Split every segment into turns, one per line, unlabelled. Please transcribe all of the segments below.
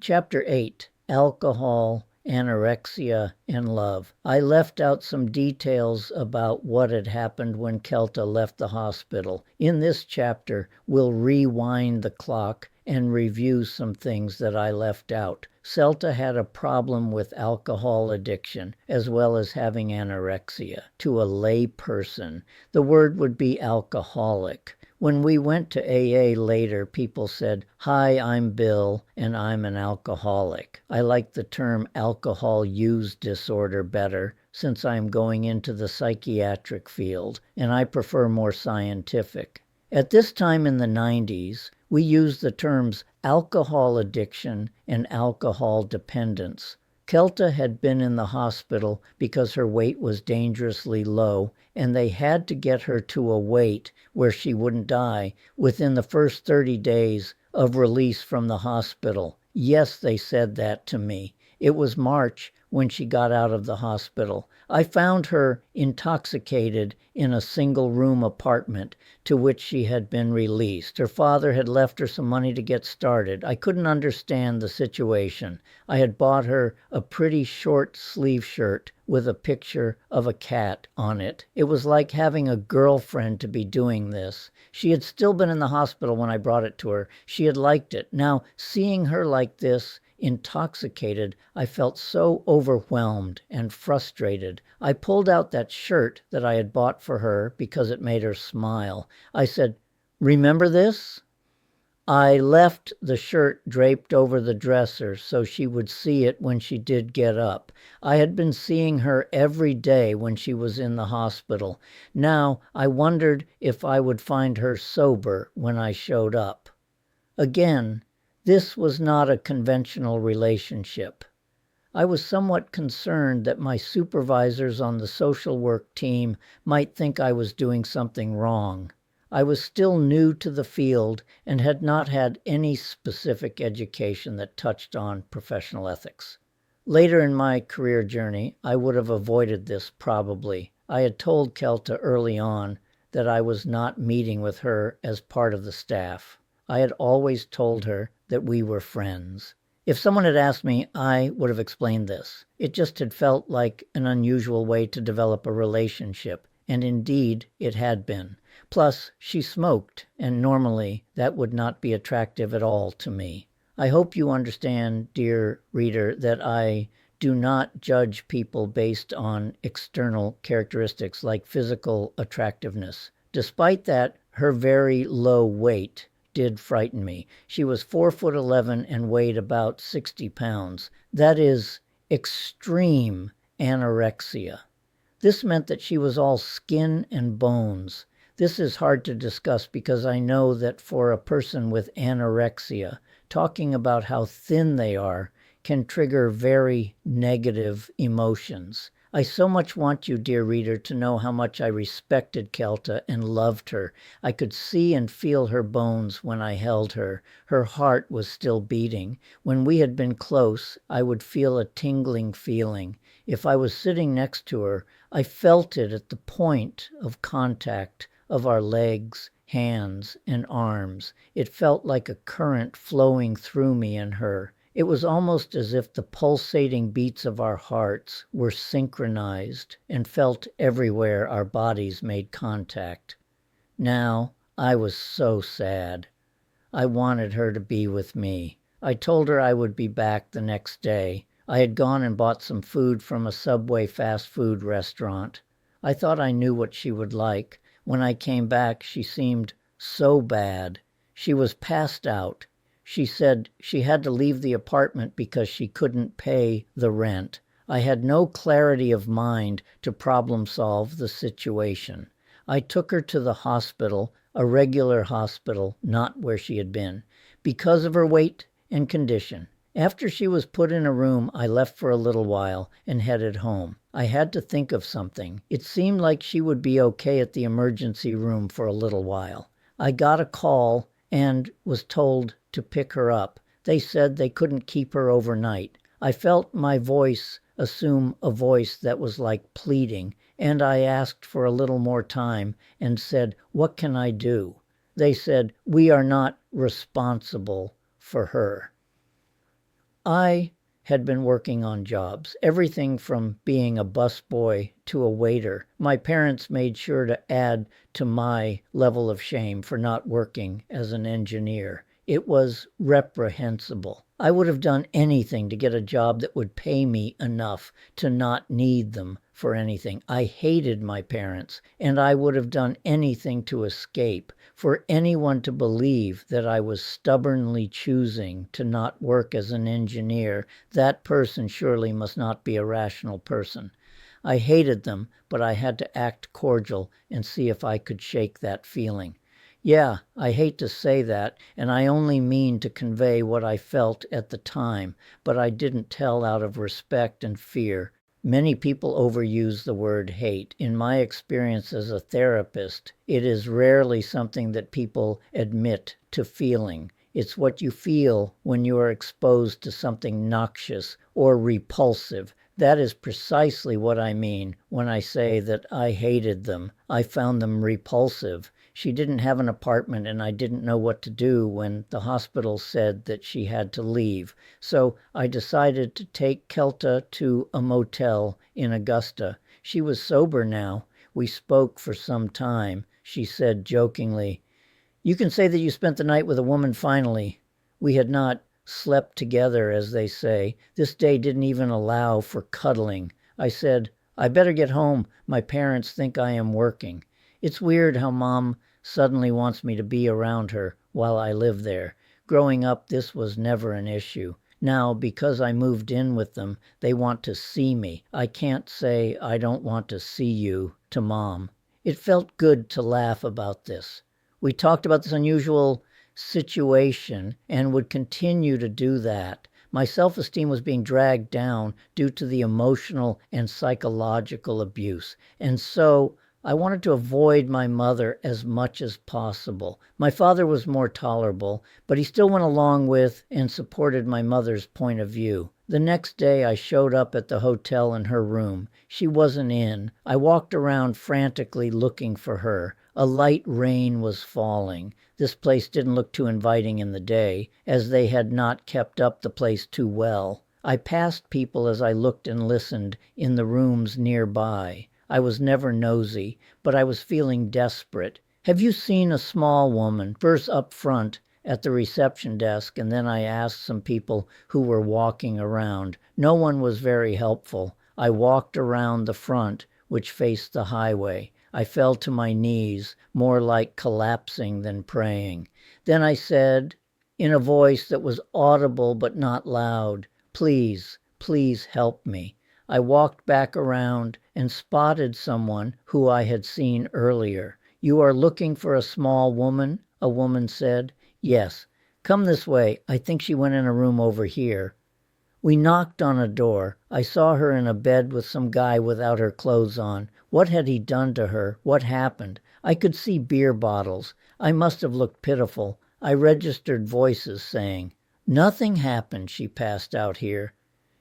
Chapter 8, Alcohol, Anorexia, and Love. I left out some details about what had happened when Kelta left the hospital. In this chapter, we'll rewind the clock and review some things that I left out. Celta had a problem with alcohol addiction, as well as having anorexia. To a lay person, the word would be alcoholic. When we went to AA later, people said, "Hi, I'm Bill, and I'm an alcoholic." I like the term alcohol use disorder better, since I'm going into the psychiatric field, and I prefer more scientific. At this time in the 90s, we used the terms alcohol addiction and alcohol dependence. Kelta had been in the hospital because her weight was dangerously low, and they had to get her to a weight where she wouldn't die within the first 30 days of release from the hospital. Yes, they said that to me. It was March when she got out of the hospital. I found her intoxicated in a single-room apartment to which she had been released. Her father had left her some money to get started. I couldn't understand the situation. I had bought her a pretty short sleeve shirt with a picture of a cat on it. It was like having a girlfriend to be doing this. She had still been in the hospital when I brought it to her. She had liked it. Now, seeing her like this, intoxicated, I felt so overwhelmed and frustrated. I pulled out that shirt that I had bought for her because it made her smile. I said, "Remember this?" I left the shirt draped over the dresser so she would see it when she did get up. I had been seeing her every day when she was in the hospital. Now I wondered if I would find her sober when I showed up. Again, this was not a conventional relationship. I was somewhat concerned that my supervisors on the social work team might think I was doing something wrong. I was still new to the field and had not had any specific education that touched on professional ethics. Later in my career journey, I would have avoided this probably. I had told Kelta early on that I was not meeting with her as part of the staff. I had always told her that we were friends. If someone had asked me, I would have explained this. It just had felt like an unusual way to develop a relationship, and indeed it had been. Plus, she smoked, and normally that would not be attractive at all to me. I hope you understand, dear reader, that I do not judge people based on external characteristics like physical attractiveness. Despite that, her very low weight did frighten me. She was 4'11" and weighed about 60 pounds. That is extreme anorexia. This meant that she was all skin and bones. This is hard to discuss because I know that for a person with anorexia, talking about how thin they are can trigger very negative emotions. I so much want you, dear reader, to know how much I respected Kelta and loved her. I could see and feel her bones when I held her. Her heart was still beating. When we had been close, I would feel a tingling feeling. If I was sitting next to her, I felt it at the point of contact of our legs, hands, and arms. It felt like a current flowing through me and her. It was almost as if the pulsating beats of our hearts were synchronized and felt everywhere our bodies made contact. Now, I was so sad. I wanted her to be with me. I told her I would be back the next day. I had gone and bought some food from a Subway fast food restaurant. I thought I knew what she would like. When I came back, she seemed so bad. She was passed out. She said she had to leave the apartment because she couldn't pay the rent. I had no clarity of mind to problem solve the situation. I took her to the hospital, a regular hospital, not where she had been, because of her weight and condition. After she was put in a room, I left for a little while and headed home. I had to think of something. It seemed like she would be okay at the emergency room for a little while. I got a call and was told to pick her up. They said they couldn't keep her overnight. I felt my voice assume a voice that was like pleading, and I asked for a little more time and said, "What can I do?" They said, "We are not responsible for her." I had been working on jobs, everything from being a busboy to a waiter. My parents made sure to add to my level of shame for not working as an engineer. It was reprehensible. I would have done anything to get a job that would pay me enough to not need them for anything. I hated my parents, and I would have done anything to escape. For anyone to believe that I was stubbornly choosing to not work as an engineer, that person surely must not be a rational person. I hated them, but I had to act cordial and see if I could shake that feeling. Yeah, I hate to say that, and I only mean to convey what I felt at the time, but I didn't tell out of respect and fear. Many people overuse the word hate. In my experience as a therapist, it is rarely something that people admit to feeling. It's what you feel when you are exposed to something noxious or repulsive. That is precisely what I mean when I say that I hated them. I found them repulsive. She didn't have an apartment and I didn't know what to do when the hospital said that she had to leave. So I decided to take Kelta to a motel in Augusta. She was sober now. We spoke for some time. She said jokingly, "You can say that you spent the night with a woman finally." We had not slept together, as they say. This day didn't even allow for cuddling. I said, "I better get home. My parents think I am working." It's weird how Mom suddenly wants me to be around her while I live there. Growing up, this was never an issue. Now, because I moved in with them, they want to see me. I can't say I don't want to see you to Mom. It felt good to laugh about this. We talked about this unusual situation and would continue to do that. My self-esteem was being dragged down due to the emotional and psychological abuse. And so I wanted to avoid my mother as much as possible. My father was more tolerable, but he still went along with and supported my mother's point of view. The next day I showed up at the hotel in her room. She wasn't in. I walked around frantically looking for her. A light rain was falling. This place didn't look too inviting in the day, as they had not kept up the place too well. I passed people as I looked and listened in the rooms nearby. I was never nosy, but I was feeling desperate. Have you seen a small woman, first up front at the reception desk, and then I asked some people who were walking around. No one was very helpful. I walked around the front, which faced the highway. I fell to my knees, more like collapsing than praying. Then I said, in a voice that was audible but not loud, "Please, please help me." I walked back around and spotted someone who I had seen earlier. "You are looking for a small woman?" a woman said. "Yes. Come this way. I think she went in a room over here." We knocked on a door. I saw her in a bed with some guy without her clothes on. What had he done to her? What happened? I could see beer bottles. I must have looked pitiful. I registered voices saying, "Nothing happened. She passed out here."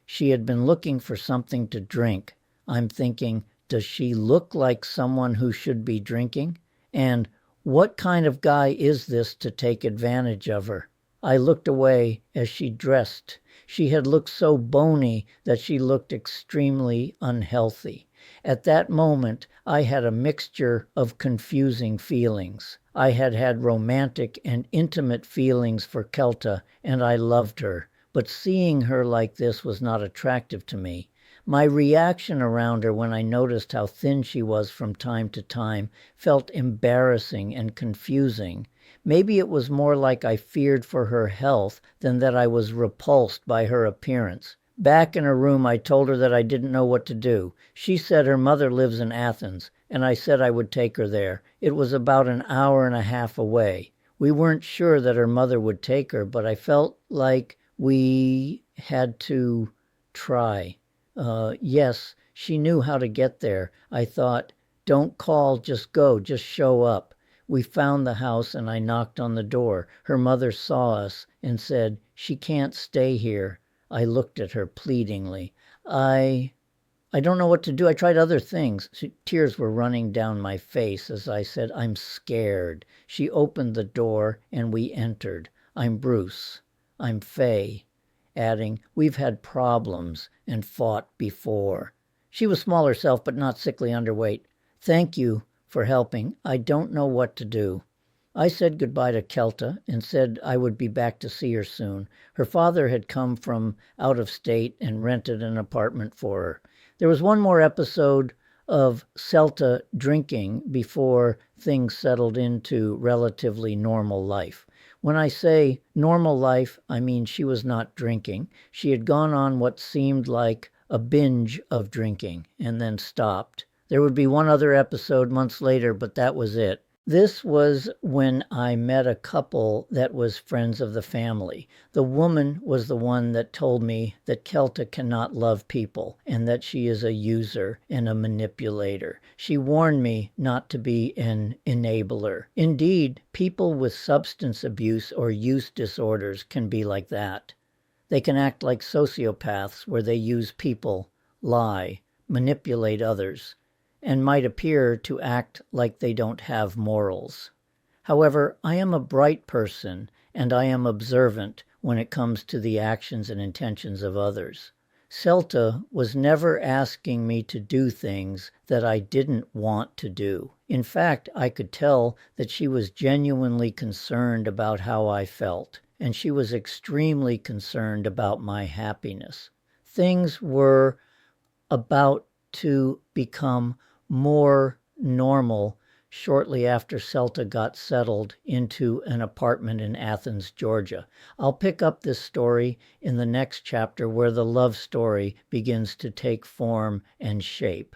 She had been looking for something to drink. I'm thinking, does she look like someone who should be drinking? And what kind of guy is this to take advantage of her? I looked away as she dressed. She had looked so bony that she looked extremely unhealthy. At that moment, I had a mixture of confusing feelings. I had had romantic and intimate feelings for Kelta, and I loved her. But seeing her like this was not attractive to me. My reaction around her when I noticed how thin she was from time to time felt embarrassing and confusing. Maybe it was more like I feared for her health than that I was repulsed by her appearance. Back in her room, I told her that I didn't know what to do. She said her mother lives in Athens, and I said I would take her there. It was about an hour and a half away. We weren't sure that her mother would take her, but I felt like we had to try. Yes, she knew how to get there. I thought, don't call, just go, just show up. We found the house and I knocked on the door. Her mother saw us and said, "She can't stay here." I looked at her pleadingly. I don't know what to do. I tried other things. Tears were running down my face as I said, "I'm scared." She opened the door and we entered. "I'm Bruce. I'm Faye." adding, "We've had problems and fought before." She was small herself, but not sickly underweight. "Thank you for helping. I don't know what to do." I said goodbye to Kelta and said I would be back to see her soon. Her father had come from out of state and rented an apartment for her. There was one more episode of Celta drinking before things settled into relatively normal life. When I say normal life, I mean she was not drinking. She had gone on what seemed like a binge of drinking and then stopped. There would be one other episode months later, but that was it. This was when I met a couple that was friends of the family. The woman was the one that told me that Kelta cannot love people and that she is a user and a manipulator. She warned me not to be an enabler. Indeed, people with substance abuse or use disorders can be like that. They can act like sociopaths where they use people, lie, manipulate others, and might appear to act like they don't have morals. However, I am a bright person, and I am observant when it comes to the actions and intentions of others. Celta was never asking me to do things that I didn't want to do. In fact, I could tell that she was genuinely concerned about how I felt, and she was extremely concerned about my happiness. Things were about to become more normal shortly after Celta got settled into an apartment in Athens, Georgia. I'll pick up this story in the next chapter where the love story begins to take form and shape.